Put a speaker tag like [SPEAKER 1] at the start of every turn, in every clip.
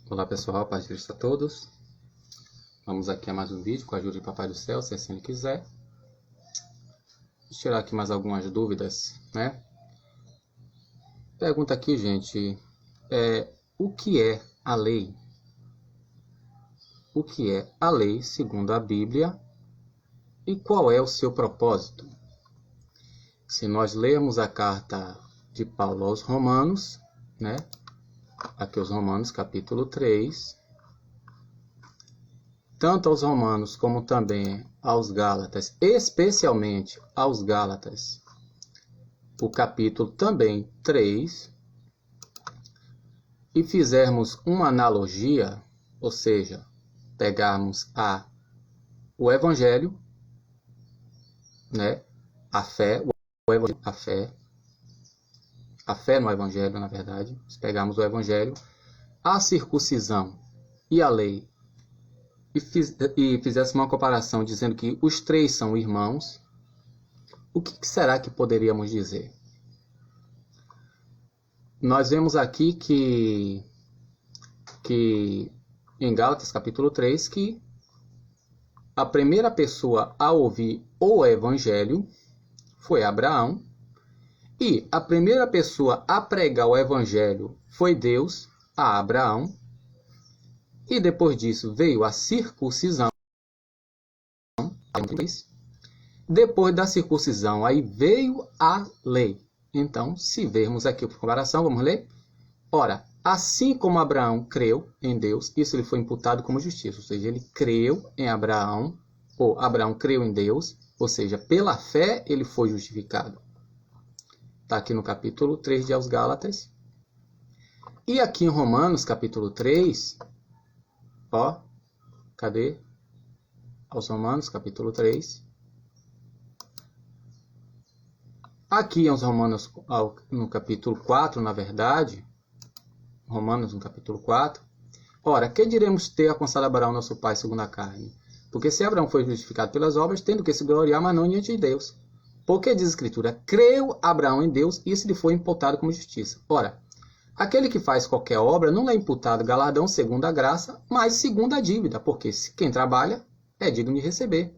[SPEAKER 1] Olá pessoal, paz de Cristo a todos. Vamos aqui a mais um vídeo com a ajuda de Papai do Céu, se assim ele quiser. Vou tirar aqui mais algumas dúvidas, né? Pergunta aqui, gente, o que é a lei? O que é a lei segundo a Bíblia e qual é o seu propósito? Se nós lermos a carta de Paulo aos Romanos, né? Aqui os Romanos, capítulo 3, tanto aos Romanos como também aos Gálatas, especialmente aos Gálatas, o capítulo também 3, e fizermos uma analogia, ou seja, pegarmos o Evangelho, né, a fé no Evangelho, na verdade, se pegarmos o Evangelho, a circuncisão e a lei, e fizesse uma comparação dizendo que os três são irmãos, o que será que poderíamos dizer? Nós vemos aqui que em Gálatas capítulo 3, que a primeira pessoa a ouvir o Evangelho foi Abraão, e a primeira pessoa a pregar o Evangelho foi Deus a Abraão, e depois disso veio a circuncisão. Depois da circuncisão, aí veio a lei. Então, se vermos aqui por comparação, vamos ler? Ora, assim como Abraão creu em Deus, isso lhe foi imputado como justiça. Ou seja, ele creu em Abraão, ou Abraão creu em Deus, ou seja, pela fé ele foi justificado. Está aqui no capítulo 3 de aos Gálatas. E aqui em Romanos, capítulo 3, ó, cadê? Aos Romanos, capítulo 3. Aqui aos Romanos, no capítulo 4, na verdade, Romanos no capítulo 4. Ora, que diremos ter alcançado Abraão, nosso pai, segundo a carne? Porque se Abraão foi justificado pelas obras, tendo que se gloriar, mas não diante de Deus. Porque diz a Escritura, creu Abraão em Deus, e isso lhe foi imputado como justiça. Ora, aquele que faz qualquer obra não lhe é imputado galardão segundo a graça, mas segundo a dívida, porque quem trabalha é digno de receber.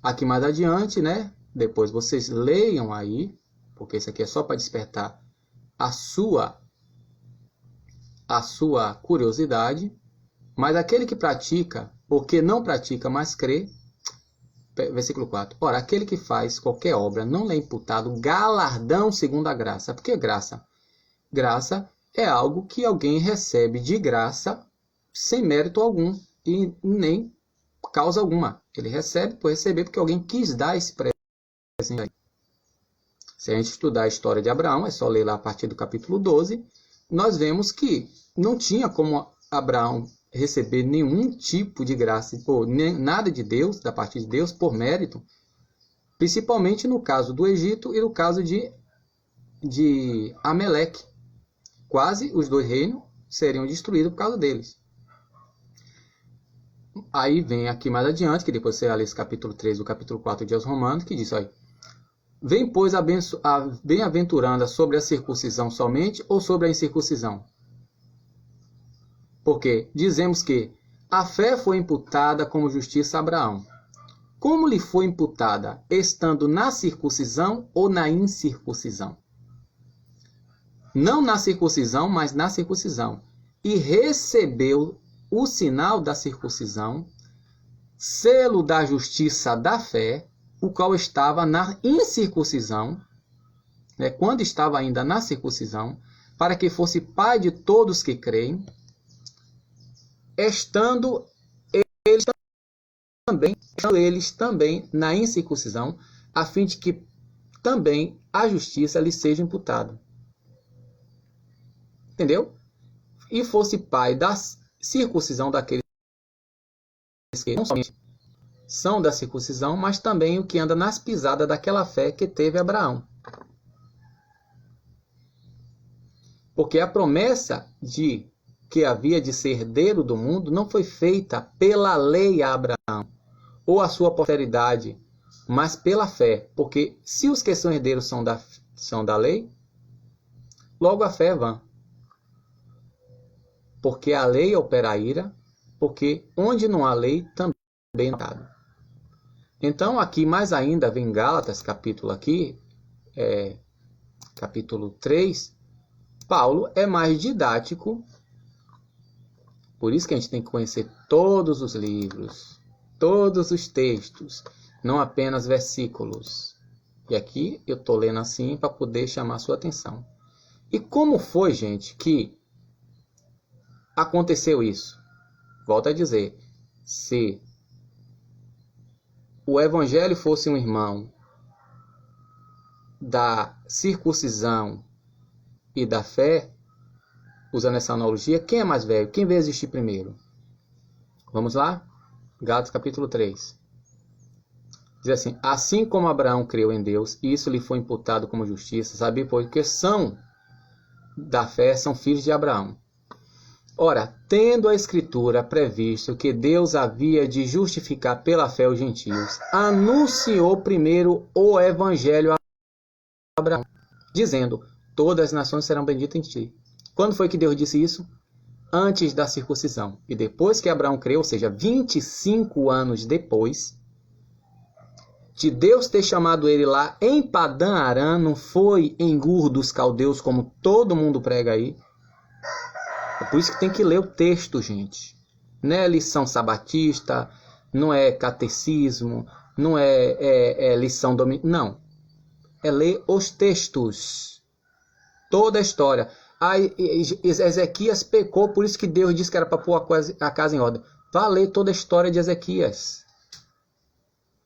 [SPEAKER 1] Aqui mais adiante, né? Depois vocês leiam aí, porque isso aqui é só para despertar a sua curiosidade. Mas aquele que pratica, ou que não pratica, mas crê, versículo 4. Ora, aquele que faz qualquer obra não lhe é imputado galardão segundo a graça. Por que graça? Graça é algo que alguém recebe de graça sem mérito algum e nem causa alguma. Ele recebe por receber porque alguém quis dar esse presente. Se a gente estudar a história de Abraão, é só ler lá a partir do capítulo 12, nós vemos que não tinha como Abraão receber nenhum tipo de graça, ou nada de Deus, da parte de Deus, por mérito, principalmente no caso do Egito e no caso de Ameleque. Quase os dois reinos seriam destruídos por causa deles. Aí vem aqui mais adiante, que depois você lê esse capítulo 3 do capítulo 4 de aos Romanos, que diz, olha, vem, pois, a bem-aventuranda sobre a circuncisão somente ou sobre a incircuncisão? Porque dizemos que a fé foi imputada como justiça a Abraão. Como lhe foi imputada? Estando na circuncisão ou na incircuncisão? Não na circuncisão, mas na circuncisão. E recebeu o sinal da circuncisão, selo da justiça da fé, o qual estava na incircuncisão, né, quando estava ainda na circuncisão, para que fosse pai de todos que creem, estando eles também na incircuncisão, a fim de que também a justiça lhe seja imputada. Entendeu? E fosse pai da circuncisão daqueles que não somente são da circuncisão, mas também o que anda nas pisadas daquela fé que teve Abraão. Porque a promessa de que havia de ser herdeiro do mundo não foi feita pela lei a Abraão, ou a sua posteridade, mas pela fé. Porque se os que são herdeiros são da lei, logo a fé é vã. porque a lei opera a ira, porque onde não há lei, também não há pecado. Então, aqui mais ainda, vem Gálatas, capítulo 3, Paulo é mais didático, por isso que a gente tem que conhecer todos os livros, todos os textos, não apenas versículos. E aqui eu estou lendo assim para poder chamar a sua atenção. E como foi, gente, que aconteceu isso? Volto a dizer, se o evangelho fosse um irmão da circuncisão e da fé, usando essa analogia, quem é mais velho? Quem veio existir primeiro? Vamos lá? Gálatas capítulo 3. Diz assim: assim como Abraão creu em Deus, e isso lhe foi imputado como justiça, sabe? Porque são da fé, são filhos de Abraão. Ora, tendo a Escritura previsto que Deus havia de justificar pela fé os gentios, anunciou primeiro o Evangelho a Abraão, dizendo: todas as nações serão benditas em ti. Quando foi que Deus disse isso? Antes da circuncisão. E depois que Abraão creu, ou seja, 25 anos depois de Deus ter chamado ele lá em Padã Arã, não foi em Ur dos Caldeus, como todo mundo prega aí. É por isso que tem que ler o texto, gente. Não é lição sabatista, não é catecismo, não é lição dominical. Não. É ler os textos. Toda a história. Ezequias pecou, por isso que Deus disse que era para pôr a casa em ordem. Vá ler toda a história de Ezequias.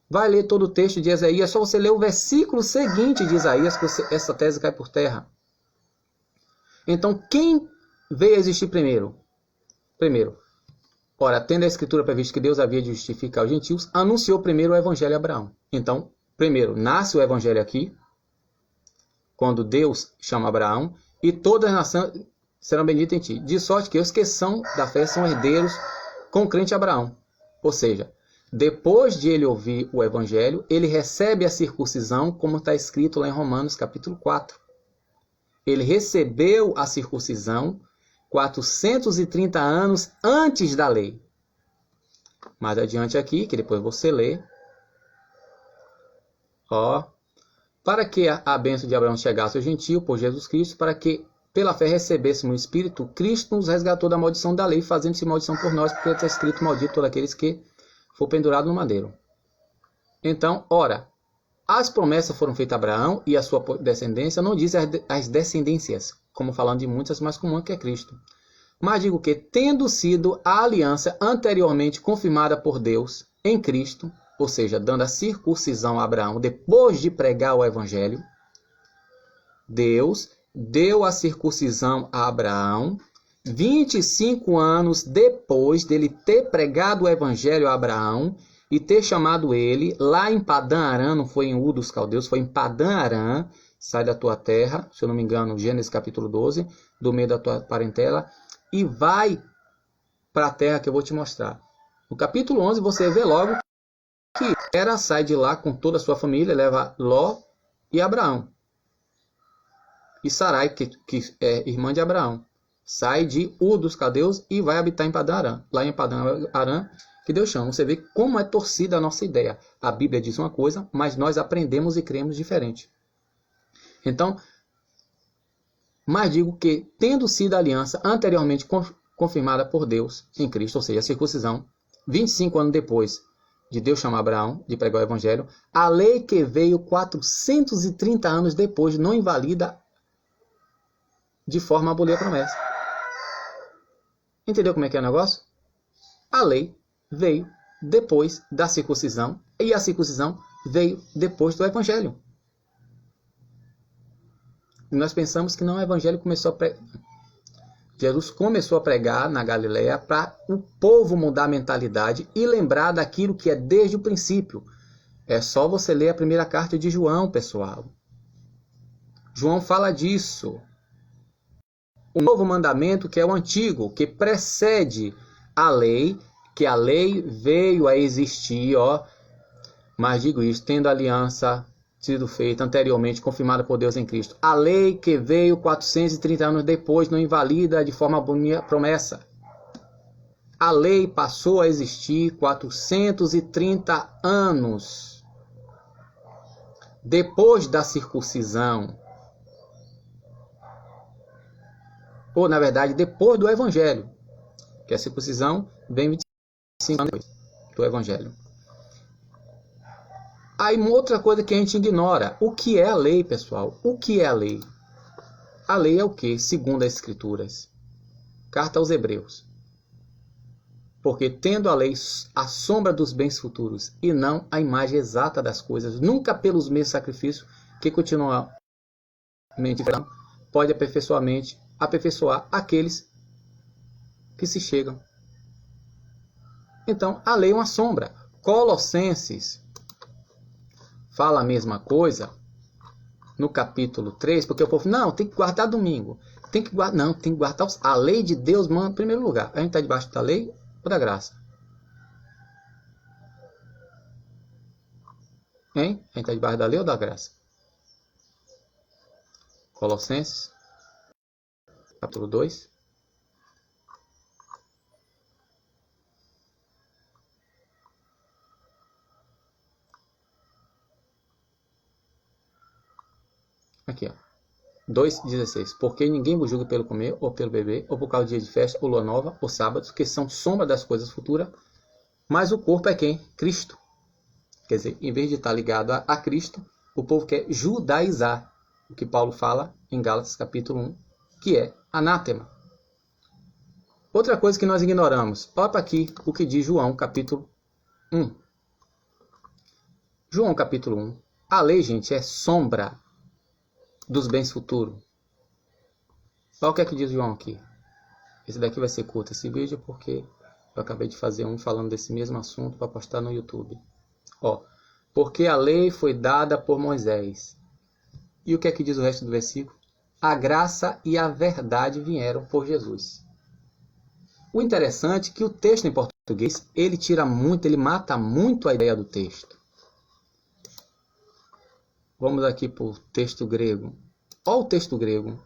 [SPEAKER 1] Vai ler todo o texto de Isaías, só você ler o versículo seguinte de Isaías, que essa tese cai por terra. Então, quem veio a existir primeiro? Primeiro, ora, tendo a Escritura previsto que Deus havia de justificar os gentios, anunciou primeiro o Evangelho a Abraão. Então, primeiro, nasce o Evangelho aqui, quando Deus chama Abraão, e todas as nações serão benditas em ti. De sorte que os que são da fé são herdeiros com o crente Abraão. Ou seja, depois de ele ouvir o Evangelho, ele recebe a circuncisão, como está escrito lá em Romanos capítulo 4. Ele recebeu a circuncisão 430 anos antes da lei. Mais adiante aqui, que depois você lê. Para que a bênção de Abraão chegasse ao gentio por Jesus Cristo, para que pela fé recebêssemos o Espírito, Cristo nos resgatou da maldição da lei, fazendo-se maldição por nós, porque está escrito: maldito todos aqueles que for pendurado no madeiro. Então, ora, as promessas foram feitas a Abraão e a sua descendência, não diz as descendências, como falando de muitas mais comum que é Cristo. Mas digo que, tendo sido a aliança anteriormente confirmada por Deus em Cristo, ou seja, dando a circuncisão a Abraão, depois de pregar o Evangelho, Deus deu a circuncisão a Abraão 25 anos depois dele ter pregado o Evangelho a Abraão e ter chamado ele lá em Padã Arã, não foi em Ur dos Caldeus, foi em Padã Arã, sai da tua terra, se eu não me engano, Gênesis capítulo 12, do meio da tua parentela, e vai para a terra que eu vou te mostrar. No capítulo 11 você vê logo que Tera sai de lá com toda a sua família, leva Ló e Abraão. E Sarai, que é irmã de Abraão, sai de Ur dos Caldeus e vai habitar em Padã Arã. Lá em Padã Arã, que Deus chama. Você vê como é torcida a nossa ideia. A Bíblia diz uma coisa, mas nós aprendemos e cremos diferente. Então, mas digo que, tendo sido a aliança anteriormente confirmada por Deus em Cristo, ou seja, a circuncisão, 25 anos depois de Deus chamar Abraão, de pregar o Evangelho, a lei que veio 430 anos depois não invalida de forma a abolir a promessa. Entendeu como é que é o negócio? A lei veio depois da circuncisão e a circuncisão veio depois do Evangelho. E nós pensamos que não, o Evangelho começou a pregar. Jesus começou a pregar na Galileia para o povo mudar a mentalidade e lembrar daquilo que é desde o princípio. É só você ler a primeira carta de João, pessoal. João fala disso. O novo mandamento, que é o antigo, que precede a lei, que a lei veio a existir, mas digo isso, tendo aliança sido feita anteriormente, confirmada por Deus em Cristo. A lei que veio 430 anos depois não invalida de forma alguma a promessa. A lei passou a existir 430 anos depois da circuncisão. Ou, na verdade, depois do Evangelho. Que a circuncisão vem 25 anos depois do Evangelho. Aí, uma outra coisa que a gente ignora. O que é a lei, pessoal? O que é a lei? A lei é o que? Segundo as Escrituras. Carta aos Hebreus. Porque tendo a lei a sombra dos bens futuros e não a imagem exata das coisas, nunca pelos mesmos sacrifícios que continuamente pode aperfeiçoar aqueles que se chegam. Então, a lei é uma sombra. Colossenses fala a mesma coisa no capítulo 3, porque o povo, não, tem que guardar domingo. Tem que guardar a lei de Deus, manda em primeiro lugar. A gente está debaixo da lei ou da graça? Hein? A gente está debaixo da lei ou da graça? Colossenses, capítulo 2. Aqui, ó. 2,16. Porque ninguém vos julga pelo comer, ou pelo beber, ou por causa do dia de festa, ou lua nova, ou sábados, que são sombra das coisas futuras, mas o corpo é quem? Cristo. Quer dizer, em vez de estar ligado a Cristo, o povo quer judaizar, o que Paulo fala em Gálatas capítulo 1, que é anátema. Outra coisa que nós ignoramos, olha para aqui o que diz João capítulo 1. João capítulo 1. A lei, gente, é sombra dos bens futuros. Olha o que é que diz João aqui. Esse daqui vai ser curto, esse vídeo, porque eu acabei de fazer um falando desse mesmo assunto para postar no YouTube. Ó, porque a lei foi dada por Moisés. E o que é que diz o resto do versículo? A graça e a verdade vieram por Jesus. O interessante é que o texto em português, ele mata muito a ideia do texto. Vamos aqui para o texto grego. Olha o texto grego.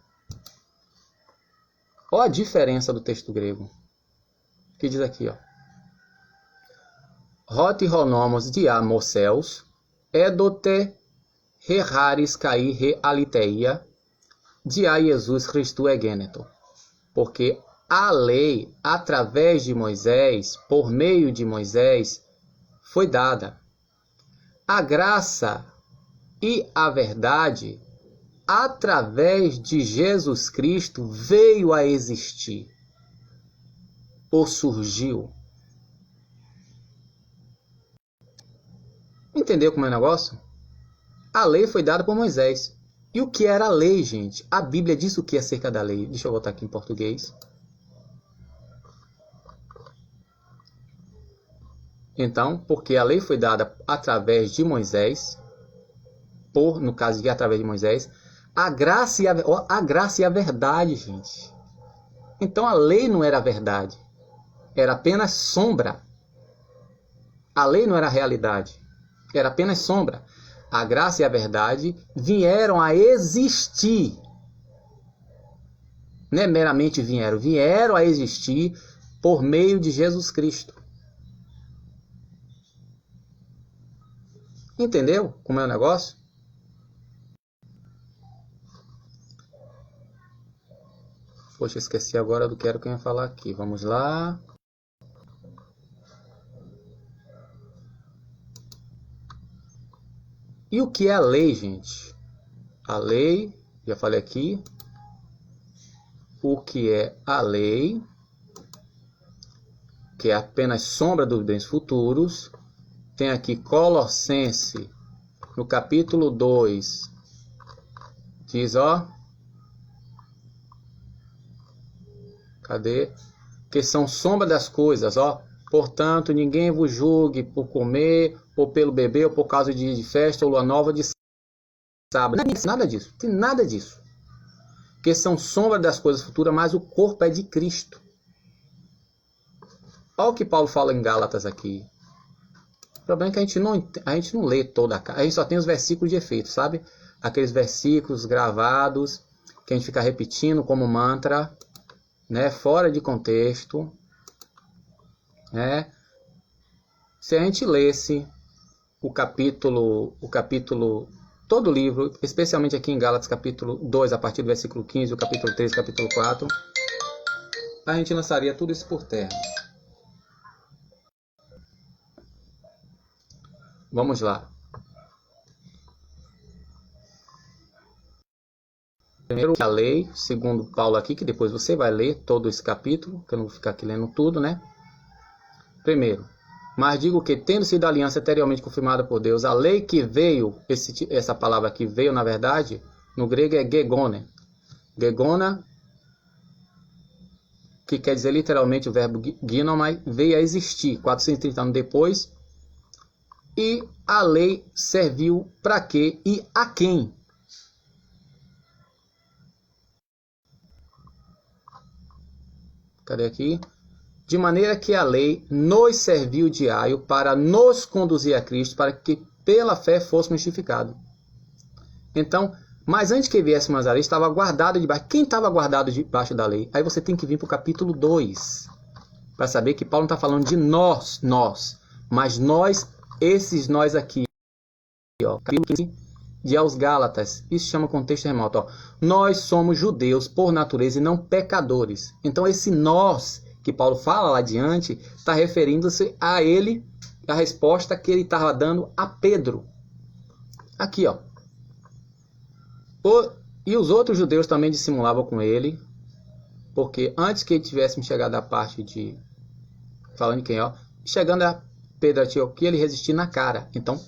[SPEAKER 1] Olha a diferença do texto grego. Que diz aqui, ó. Roti ronomos dia Moseus, edote reharis kai re aliteia, dia Jesus Christo egeneto. Porque a lei, através de Moisés, por meio de Moisés, foi dada. A graça e a verdade, através de Jesus Cristo, veio a existir. Ou surgiu. Entendeu como é o negócio? A lei foi dada por Moisés. E o que era a lei, gente? A Bíblia diz o que é acerca da lei. Deixa eu voltar aqui em português. Então, porque a lei foi dada através de Moisés, no caso de através de Moisés, a graça e a verdade, gente. Então a lei não era a verdade. Era apenas sombra. A lei não era a realidade. Era apenas sombra. A graça e a verdade vieram a existir. Não é meramente vieram a existir por meio de Jesus Cristo. Entendeu como é o negócio? Poxa, esqueci agora do que era que eu ia falar aqui. Vamos lá. E o que é a lei, gente? A lei, já falei aqui. O que é a lei? Que é apenas sombra dos bens futuros. Tem aqui Colossenses, no capítulo 2. Diz, ó. Cadê? Que são sombra das coisas, ó. Portanto, ninguém vos julgue por comer, ou pelo beber, ou por causa de dia de festa, ou lua nova de sábado. Nada disso, tem nada disso. Que são sombra das coisas futuras, mas o corpo é de Cristo. Olha o que Paulo fala em Gálatas aqui. problema é que a gente não lê toda a carta. A gente só tem os versículos de efeito, sabe? Aqueles versículos gravados que a gente fica repetindo como mantra, né? Fora de contexto, né? Se a gente lesse o capítulo, todo o livro, especialmente aqui em Gálatas capítulo 2, a partir do versículo 15, o capítulo 3, capítulo 4, a gente lançaria tudo isso por terra. Vamos lá. Primeiro, a lei, segundo Paulo aqui, que depois você vai ler todo esse capítulo, que eu não vou ficar aqui lendo tudo, né? Primeiro, mas digo que, tendo sido a aliança anteriormente confirmada por Deus, a lei que veio, essa palavra que veio, na verdade, no grego é gegone. Gegona, que quer dizer literalmente o verbo ginomai, veio a existir 430 anos depois. E a lei serviu para quê e a quem? Cadê aqui? De maneira que a lei nos serviu de aio para nos conduzir a Cristo, para que pela fé fôssemos justificados. Então, mas antes que viéssemos a lei, estava guardado debaixo. Quem estava guardado debaixo da lei? Aí você tem que vir para o capítulo 2, para saber que Paulo não está falando de nós, mas nós, esses nós aqui, ó, capítulo 15, de aos Gálatas, isso chama contexto remoto, ó. Nós somos judeus por natureza e não pecadores. Então esse nós que Paulo fala lá adiante está referindo-se a ele, a resposta que ele estava dando a Pedro. Aqui, ó. E os outros judeus também dissimulavam com ele, porque antes que ele tivesse chegado à parte de, falando de quem, ó, chegando a Pedro que ele resistiu na cara. Então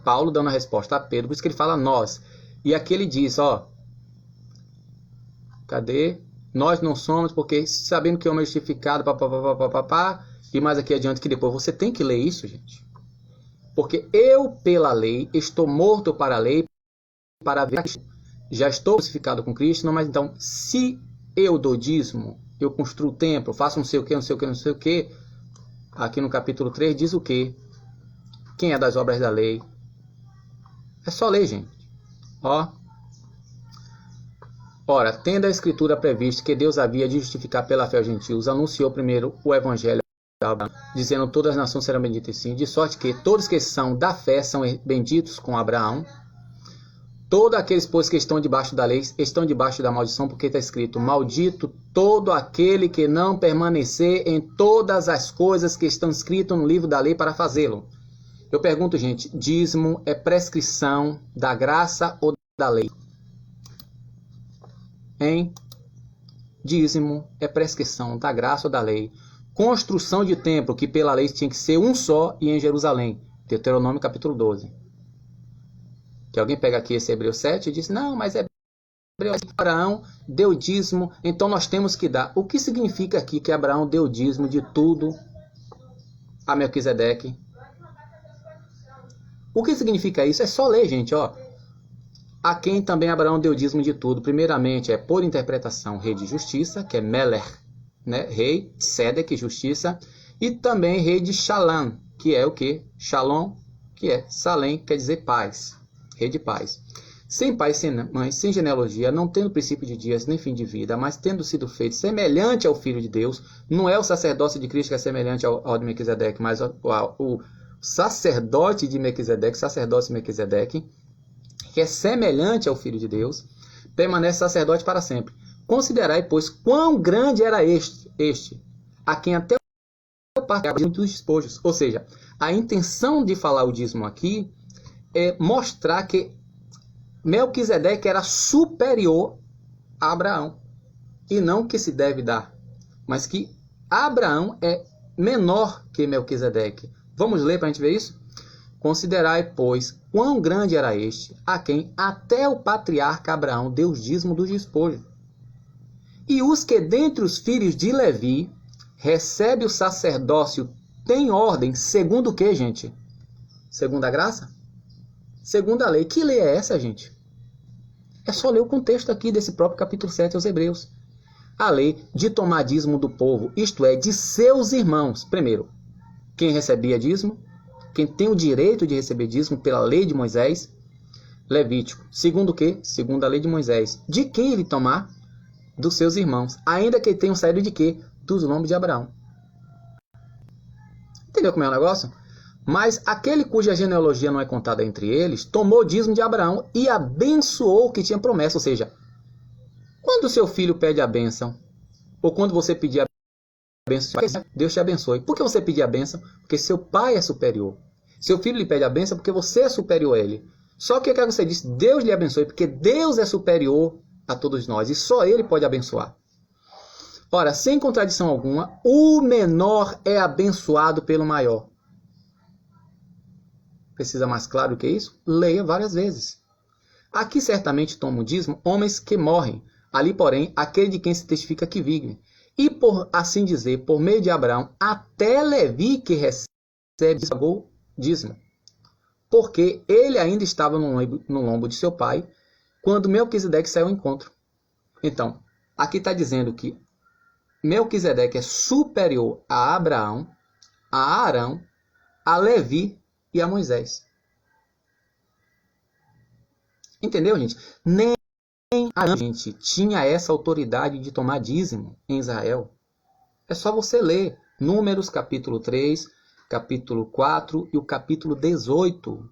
[SPEAKER 1] Paulo dando a resposta a Pedro, por isso que ele fala nós. E aqui ele diz, ó, cadê? Nós não somos, porque sabendo que o homem é justificado, e mais aqui adiante que depois você tem que ler isso, gente. Porque eu, pela lei, estou morto para a lei, para ver Cristo. Já estou crucificado com Cristo, não, mas então, se eu dou dízimo, eu construo o templo, faço não sei o que, não sei o que, não sei o que, aqui no capítulo 3 diz o quê? Quem é das obras da lei? É só ler, gente. Ó. Ora, tendo a Escritura previsto que Deus havia de justificar pela fé os gentios, anunciou primeiro o Evangelho, dizendo todas as nações serão benditas sim, de sorte que todos que são da fé são benditos com Abraão. Todos aqueles, pois, que estão debaixo da lei, estão debaixo da maldição, porque está escrito, maldito todo aquele que não permanecer em todas as coisas que estão escritas no livro da lei para fazê-lo. Eu pergunto, gente, dízimo é prescrição da graça ou da lei? Hein? Dízimo é prescrição da graça ou da lei. Construção de templo, que pela lei tinha que ser um só e em Jerusalém. Deuteronômio capítulo 12. Que alguém pega aqui esse Hebreus 7 e diz, não, mas Abraão deu dízimo, então nós temos que dar. O que significa aqui que Abraão deu dízimo de tudo a Melquisedeque? O que significa isso? É só ler, gente, ó. A quem também Abraão deu dízimo de tudo. Primeiramente, é por interpretação, rei de justiça, que é Meler, né? Rei, Sedec, justiça. E também rei de Shalom, que é o quê? Shalom, que é Salém, quer dizer paz. Rei de paz. Sem pai, sem mãe, sem genealogia, não tendo princípio de dias, nem fim de vida, mas tendo sido feito semelhante ao Filho de Deus. Não é o sacerdócio de Cristo que é semelhante ao de Melquisedeque, mas o sacerdote de Melquisedeque, sacerdócio de Melquisedeque, que é semelhante ao Filho de Deus, permanece sacerdote para sempre. Considerai, pois, quão grande era este, a quem até o partilhamento dos despojos. Ou seja, a intenção de falar o dízimo aqui é mostrar que Melquisedeque era superior a Abraão. E não que se deve dar, mas que Abraão é menor que Melquisedeque. Vamos ler para a gente ver isso? Considerai, pois, quão grande era este, a quem até o patriarca Abraão deu dízimo dos despojos. E os que dentre os filhos de Levi recebe o sacerdócio tem ordem, segundo o que, gente? Segundo a graça? Segundo a lei. Que lei é essa, gente? É só ler o contexto aqui desse próprio capítulo 7 aos Hebreus. A lei de tomar dízimo do povo, isto é, de seus irmãos. Primeiro, quem recebia dízimo? quem tem o direito de receber dízimo pela lei de Moisés? Levítico. Segundo o quê? Segundo a lei de Moisés. De quem ele tomar? Dos seus irmãos. Ainda que tenham saído de quê? Dos lombos de Abraão. Entendeu como é o negócio? Mas aquele cuja genealogia não é contada entre eles, tomou o dízimo de Abraão e abençoou o que tinha promessa. Ou seja, quando o seu filho pede a bênção, ou quando você pedir a bênção, Deus te abençoe. Por que você pedir a bênção? Porque seu pai é superior. Seu filho lhe pede a bênção porque você é superior a ele. Só que o que você diz? Deus lhe abençoe, porque Deus é superior a todos nós e só ele pode abençoar. Ora, sem contradição alguma, o menor é abençoado pelo maior. Precisa mais claro do que isso? Leia várias vezes. Aqui certamente tomam o dízimo homens que morrem. Ali, porém, aquele de quem se testifica que vive. E, por assim dizer, por meio de Abraão, até Levi que recebe pagou dízimo. Porque ele ainda estava no lombo de seu pai, quando Melquisedeque saiu ao encontro. Então, aqui está dizendo que Melquisedeque é superior a Abraão, a Arão, a Levi e a Moisés. Entendeu, gente? Nem a gente tinha essa autoridade de tomar dízimo em Israel. É só você ler Números capítulo 3, capítulo 4 e o capítulo 18.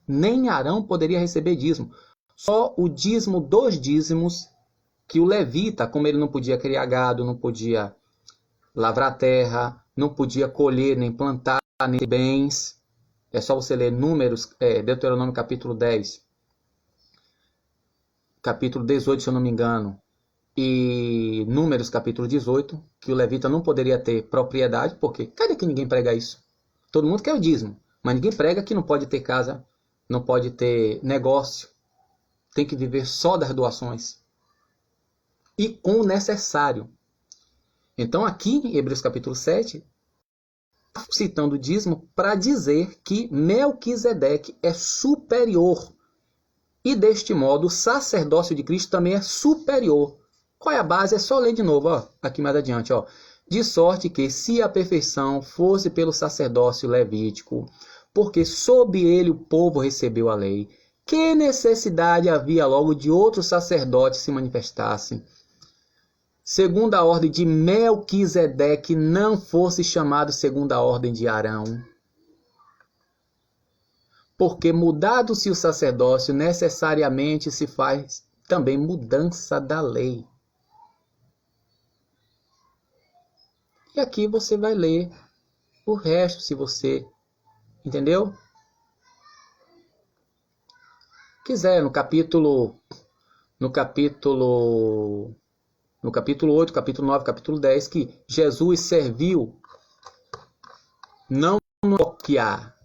[SPEAKER 1] Nem Arão poderia receber dízimo. Só o dízimo dos dízimos que o levita, como ele não podia criar gado, não podia lavrar a terra, não podia colher, nem plantar, nem ter bens. É só você ler Números, Deuteronômio capítulo 10, capítulo 18, se eu não me engano, e Números capítulo 18, que o levita não poderia ter propriedade, porque cadê que ninguém prega isso? Todo mundo quer o dízimo, mas ninguém prega que não pode ter casa, não pode ter negócio, tem que viver só das doações e com o necessário. Então aqui em Hebreus capítulo 7, citando o dízimo para dizer que Melquisedeque é superior. E deste modo o sacerdócio de Cristo também é superior. Qual é a base? É só ler de novo, ó, aqui mais adiante. Ó. De sorte que se a perfeição fosse pelo sacerdócio levítico, porque sob ele o povo recebeu a lei, que necessidade havia logo de outro sacerdote se manifestasse? Segundo a ordem de Melquisedeque, não fosse chamado segundo a ordem de Arão. Porque mudado-se o sacerdócio, necessariamente se faz também mudança da lei. E aqui você vai ler o resto, se você entendeu? Quiser, no capítulo 8, capítulo 9, capítulo 10, que Jesus serviu não no copiar.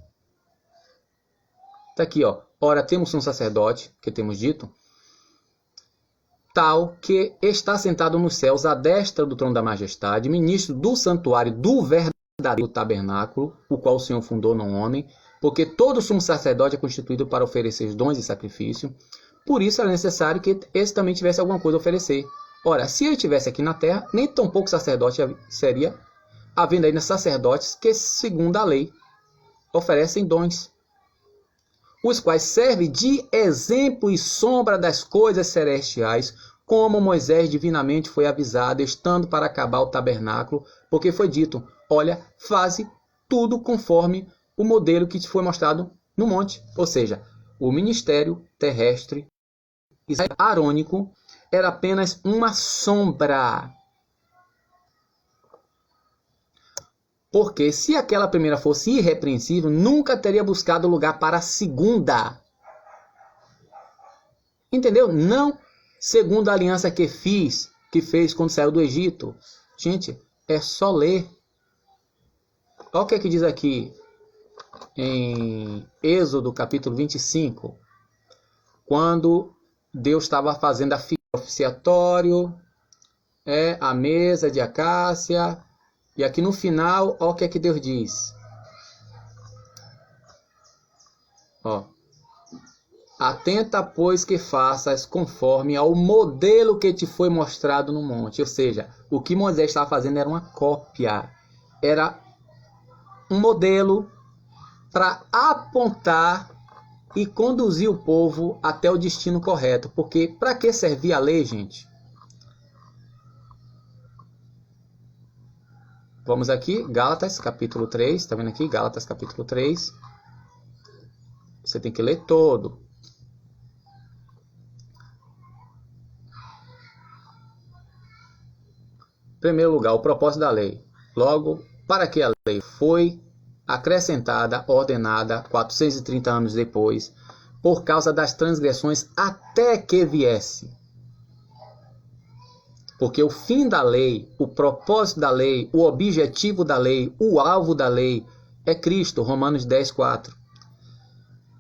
[SPEAKER 1] Está aqui, ó. Ora, temos um sacerdote, que temos dito, tal que está sentado nos céus à destra do trono da majestade, ministro do santuário do verdadeiro tabernáculo, o qual o Senhor fundou, não homem, porque todo sumo sacerdote é constituído para oferecer dons e sacrifício. Por isso era necessário que esse também tivesse alguma coisa a oferecer. Ora, se ele estivesse aqui na terra, nem tão pouco sacerdote seria, havendo ainda sacerdotes que, segundo a lei, oferecem dons, os quais servem de exemplo e sombra das coisas celestiais, como Moisés divinamente foi avisado, estando para acabar o tabernáculo, porque foi dito, olha, faze tudo conforme o modelo que te foi mostrado no monte. Ou seja, o ministério terrestre arônico era apenas uma sombra. Porque se aquela primeira fosse irrepreensível, nunca teria buscado lugar para a segunda. Entendeu? Não segundo a aliança que fez quando saiu do Egito. Gente, é só ler. Olha o que é que diz aqui em Êxodo capítulo 25. Quando Deus estava fazendo a figura oficiatório, a mesa de acácia. E aqui no final, olha o que é que Deus diz. Ó. Atenta, pois, que faças conforme ao modelo que te foi mostrado no monte. Ou seja, o que Moisés estava fazendo era uma cópia. Era um modelo para apontar e conduzir o povo até o destino correto. Porque para que servia a lei, gente? Vamos aqui, Gálatas capítulo 3, tá vendo aqui? Gálatas capítulo 3. Você tem que ler todo. Em primeiro lugar, o propósito da lei. Logo, para que a lei foi acrescentada, ordenada, 430 anos depois, por causa das transgressões, até que viesse. Porque o fim da lei, o propósito da lei, o objetivo da lei, o alvo da lei é Cristo, Romanos 10, 4.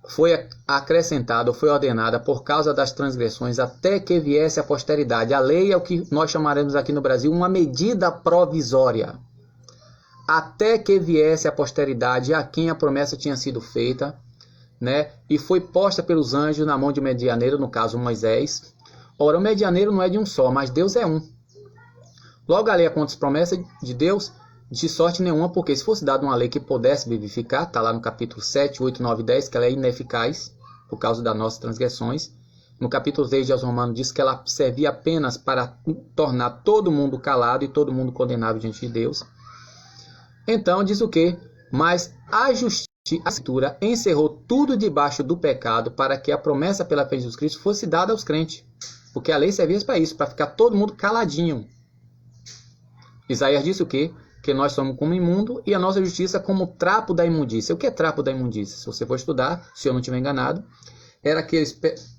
[SPEAKER 1] Foi acrescentada, foi ordenada por causa das transgressões, até que viesse a posteridade. A lei é o que nós chamaremos aqui no Brasil uma medida provisória. Até que viesse a posteridade a quem a promessa tinha sido feita, né? E foi posta pelos anjos na mão de um medianeiro, no caso Moisés. Ora, o medianeiro não é de um só, mas Deus é um. Logo, a lei é contra as promessas de Deus, de sorte nenhuma, porque se fosse dada uma lei que pudesse vivificar, está lá no capítulo 7, 8, 9 e 10, que ela é ineficaz por causa das nossas transgressões. No capítulo 3 de aos Romanos diz que ela servia apenas para tornar todo mundo calado e todo mundo condenável diante de Deus. Então diz o quê? Mas a justiça, a Escritura, encerrou tudo debaixo do pecado para que a promessa pela fé de Jesus Cristo fosse dada aos crentes. Porque a lei servia para isso, para ficar todo mundo caladinho. Isaías disse o quê? Que nós somos como imundo e a nossa justiça como trapo da imundícia. O que é trapo da imundícia? Se você for estudar, se eu não estiver enganado, era aquele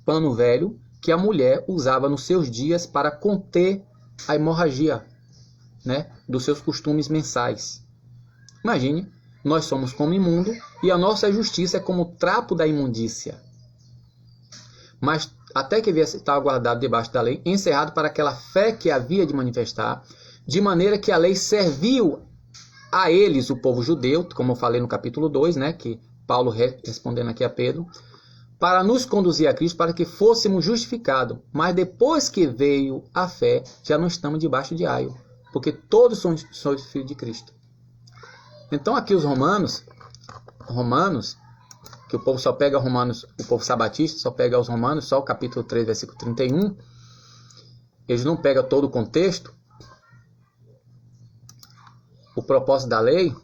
[SPEAKER 1] pano velho que a mulher usava nos seus dias para conter a hemorragia, né, dos seus costumes mensais. Imagine, nós somos como imundo e a nossa justiça é como trapo da imundícia. Mas até que viesse estar guardado debaixo da lei, encerrado para aquela fé que havia de manifestar, de maneira que a lei serviu a eles, o povo judeu, como eu falei no capítulo 2, né, que Paulo respondendo aqui a Pedro, para nos conduzir a Cristo, para que fôssemos justificados. Mas depois que veio a fé, já não estamos debaixo de aio, porque todos somos filhos de Cristo. Então aqui os romanos, que o povo só pega Romanos, o povo sabatista só pega os Romanos, só o capítulo 3, versículo 31, eles não pegam todo o contexto. O propósito da lei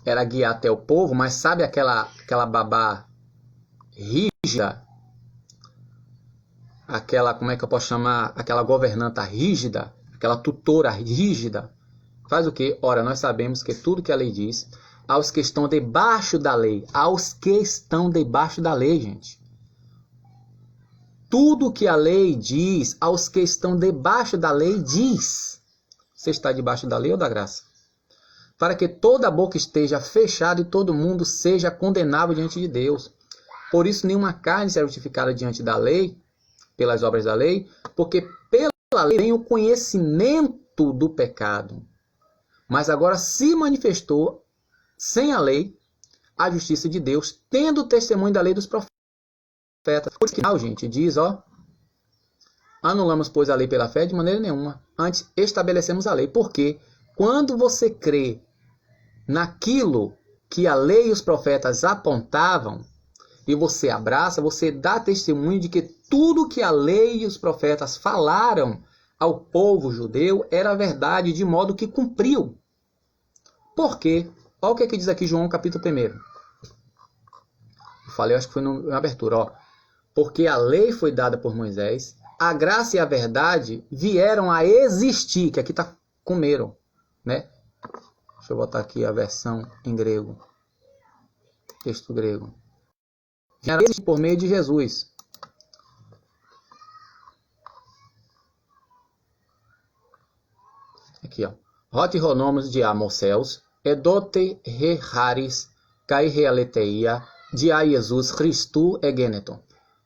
[SPEAKER 1] era guiar até o povo, mas sabe aquela babá rígida, aquela, como é que eu posso chamar, aquela governanta rígida, aquela tutora rígida, faz o quê? Ora, nós sabemos que tudo que a lei diz, aos que estão debaixo da lei, gente. Tudo que a lei diz, aos que estão debaixo da lei, diz. Você está debaixo da lei ou da graça? Para que toda a boca esteja fechada e todo mundo seja condenável diante de Deus. Por isso, nenhuma carne será justificada diante da lei, pelas obras da lei, porque pela lei tem o conhecimento do pecado. Mas agora se manifestou, sem a lei, a justiça de Deus, tendo o testemunho da lei dos profetas. Por final, gente, diz, anulamos, pois, a lei pela fé de maneira nenhuma. Antes, estabelecemos a lei. Porque quando você crê naquilo que a lei e os profetas apontavam, e você abraça, você dá testemunho de que tudo que a lei e os profetas falaram ao povo judeu era verdade, de modo que cumpriu. Por quê? Olha o que diz aqui João capítulo 1. Eu falei, acho que foi na abertura. Porque a lei foi dada por Moisés, a graça e a verdade vieram a existir, que aqui está comeram, né? Deixa eu botar aqui a versão em grego. Texto grego. Vieram a existir por meio de Jesus. Aqui, Hoti ronomos de Amorceus, edote re haris, kai realeteia, de a Jesus Christu egeneton.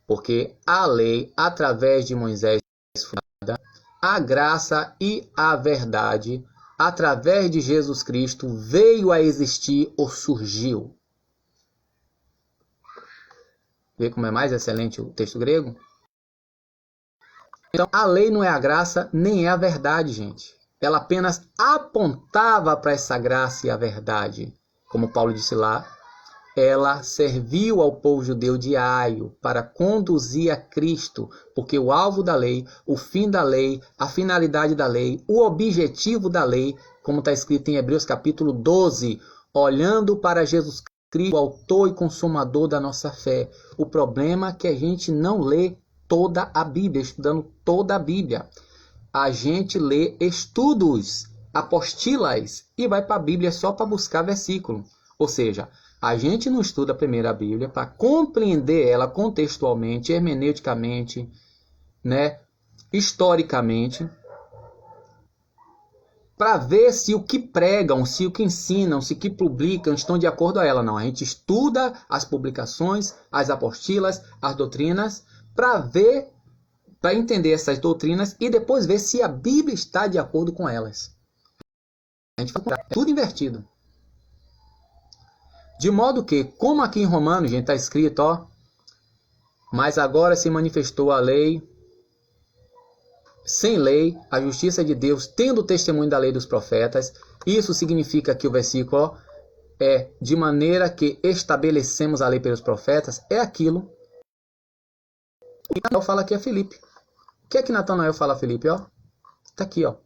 [SPEAKER 1] Porque a lei, através de Moisés, foi dada, a graça e a verdade, através de Jesus Cristo, veio a existir ou surgiu. Vê como é mais excelente o texto grego? Então, a lei não é a graça, nem é a verdade, gente. Ela apenas apontava para essa graça e a verdade. Como Paulo disse lá, ela serviu ao povo judeu de aio para conduzir a Cristo, porque o alvo da lei, o fim da lei, a finalidade da lei, o objetivo da lei, como está escrito em Hebreus capítulo 12, olhando para Jesus Cristo, o autor e consumador da nossa fé. O problema é que a gente não lê toda a Bíblia, estudando toda a Bíblia. A gente lê estudos, apostilas, e vai para a Bíblia só para buscar versículo. Ou seja, a gente não estuda primeiro a Bíblia para compreender ela contextualmente, hermeneuticamente, né, historicamente, para ver se o que pregam, se o que ensinam, se o que publicam estão de acordo a ela. Não, a gente estuda as publicações, as apostilas, as doutrinas, para ver, para entender essas doutrinas e depois ver se a Bíblia está de acordo com elas. A gente faz tudo invertido. De modo que, como aqui em Romanos, gente, está escrito, ó, mas agora se manifestou a lei, sem lei, a justiça de Deus, tendo o testemunho da lei dos profetas. Isso significa que o versículo, ó, é de maneira que estabelecemos a lei pelos profetas, é aquilo que Natanael fala aqui a Filipe. O que é que Natanael fala a Filipe, ó? Está aqui, ó.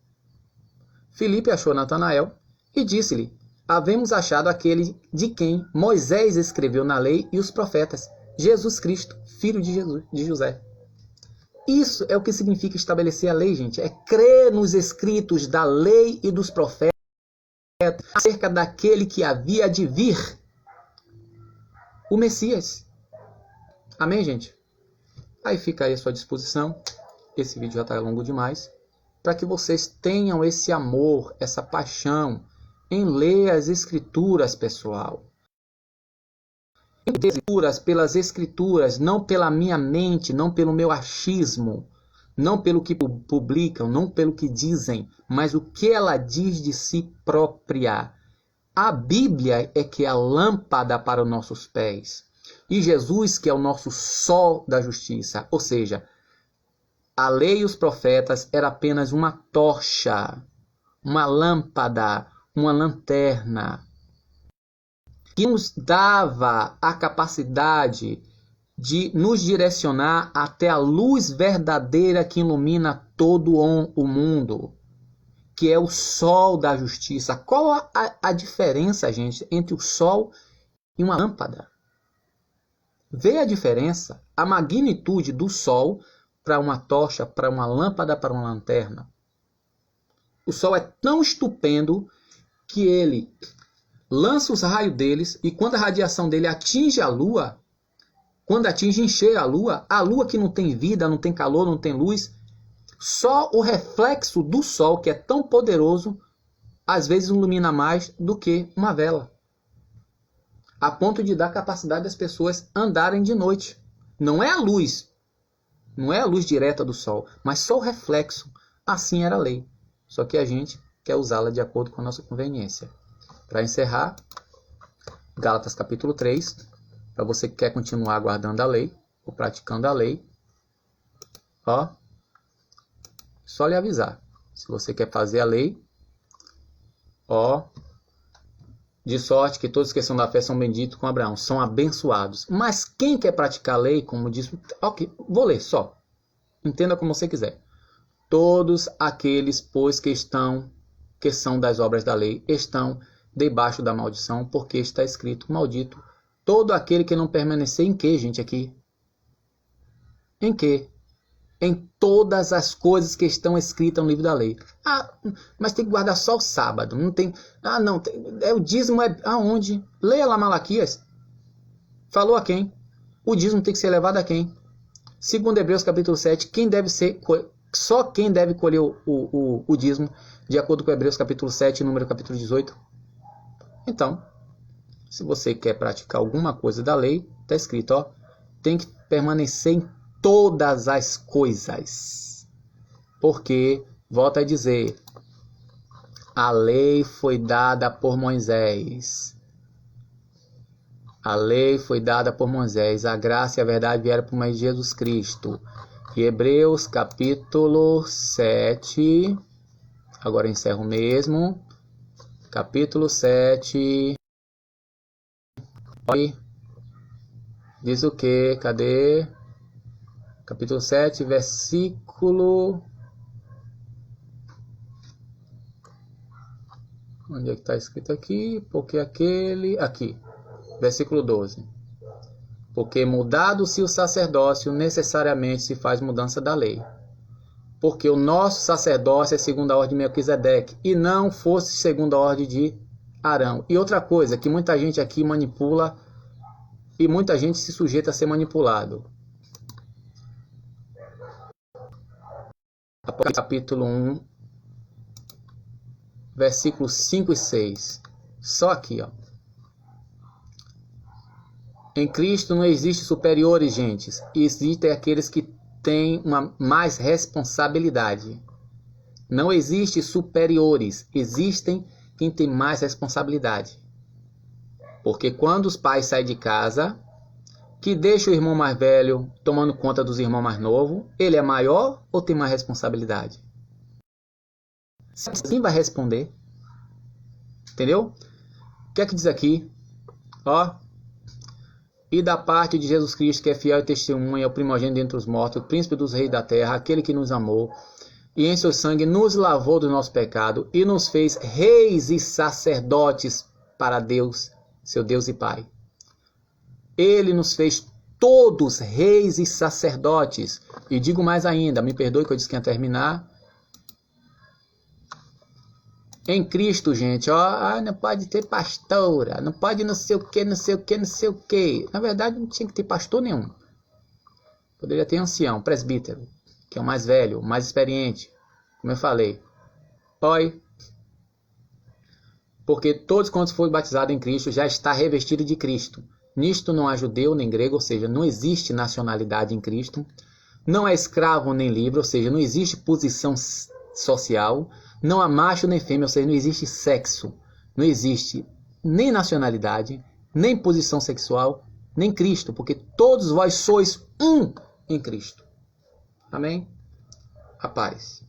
[SPEAKER 1] Filipe achou Natanael e disse-lhe: havemos achado aquele de quem Moisés escreveu na lei e os profetas, Jesus Cristo, filho de José. Isso é o que significa estabelecer a lei, gente. É crer nos escritos da lei e dos profetas acerca daquele que havia de vir, o Messias. Amém, gente? Aí fica aí à sua disposição. Esse vídeo já está longo demais. Para que vocês tenham esse amor, essa paixão em ler as escrituras, pessoal. Pelas escrituras, não pela minha mente, não pelo meu achismo, não pelo que publicam, não pelo que dizem, mas o que ela diz de si própria. A Bíblia é que é a lâmpada para os nossos pés. E Jesus que é o nosso sol da justiça. Ou seja, a lei e os profetas era apenas uma tocha, uma lâmpada, uma lanterna, que nos dava a capacidade de nos direcionar até a luz verdadeira que ilumina todo o mundo, que é o sol da justiça. Qual a diferença, gente, entre o sol e uma lâmpada? Vê a diferença, a magnitude do sol para uma tocha, para uma lâmpada, para uma lanterna. O sol é tão estupendo que ele lança os raios deles, e quando a radiação dele atinge a Lua, quando atinge encher a Lua que não tem vida, não tem calor, não tem luz, só o reflexo do Sol, que é tão poderoso, às vezes ilumina mais do que uma vela. A ponto de dar capacidade das pessoas andarem de noite. Não é a luz direta do Sol, mas só o reflexo. Assim era a lei. Só que a gente quer usá-la de acordo com a nossa conveniência. Para encerrar, Gálatas capítulo 3, para você que quer continuar guardando a lei, ou praticando a lei, ó, só lhe avisar. Se você quer fazer a lei, ó, de sorte que todos que são da fé são benditos com Abraão, são abençoados. Mas quem quer praticar a lei, como diz, ok, vou ler só, entenda como você quiser. Todos aqueles, pois, que são das obras da lei, estão debaixo da maldição, porque está escrito, maldito todo aquele que não permanecer em quê, gente, aqui? Em quê? Em todas as coisas que estão escritas no livro da lei. Ah, mas tem que guardar só o sábado, não tem... Ah, não, o dízimo é... Aonde? Leia lá Malaquias. Falou a quem? O dízimo tem que ser levado a quem? Segundo Hebreus capítulo 7, só quem deve colher o dízimo, de acordo com Hebreus capítulo 7, número capítulo 18. Então, se você quer praticar alguma coisa da lei, está escrito, ó, tem que permanecer em todas as coisas. Porque, volto a dizer, a lei foi dada por Moisés. A lei foi dada por Moisés. A graça e a verdade vieram por meio de Jesus Cristo. E Hebreus capítulo 7, agora encerro mesmo. Capítulo 7, Diz o quê? Cadê? Capítulo 7, versículo... Onde é que está escrito aqui? Porque aquele... Aqui, versículo 12. Porque mudado-se o sacerdócio, necessariamente se faz mudança da lei. Porque o nosso sacerdócio é segundo a ordem de Melquisedeque, e não fosse segundo a ordem de Arão. E outra coisa, que muita gente aqui manipula, e muita gente se sujeita a ser manipulado. Apocalipse capítulo 1, versículos 5 e 6. Só aqui, ó. Em Cristo não existe superiores, gente. Existem aqueles que têm uma mais responsabilidade. Não existe superiores. Existem quem tem mais responsabilidade. Porque quando os pais saem de casa, que deixa o irmão mais velho tomando conta dos irmãos mais novos, ele é maior ou tem mais responsabilidade? Quem vai responder? Entendeu? O que é que diz aqui? Ó. E da parte de Jesus Cristo, que é fiel e testemunha, é o primogênito dentre os mortos, o príncipe dos reis da terra, aquele que nos amou, e em seu sangue nos lavou do nosso pecado, e nos fez reis e sacerdotes para Deus, seu Deus e Pai. Ele nos fez todos reis e sacerdotes. E digo mais ainda, me perdoe que eu disse que ia terminar. Em Cristo, gente, ó, não pode ter pastora, não pode não sei o que, não sei o que, não sei o que. Na verdade, não tinha que ter pastor nenhum. Poderia ter ancião, presbítero, que é o mais velho, o mais experiente, como eu falei. Oi. Porque todos quantos foram batizados em Cristo já está revestido de Cristo. Nisto não há judeu nem grego, ou seja, não existe nacionalidade em Cristo. Não há escravo nem livre, ou seja, não existe posição social. Não há macho nem fêmea, ou seja, não existe sexo. Não existe nem nacionalidade, nem posição sexual, nem Cristo. Porque todos vós sois um em Cristo. Amém? A paz.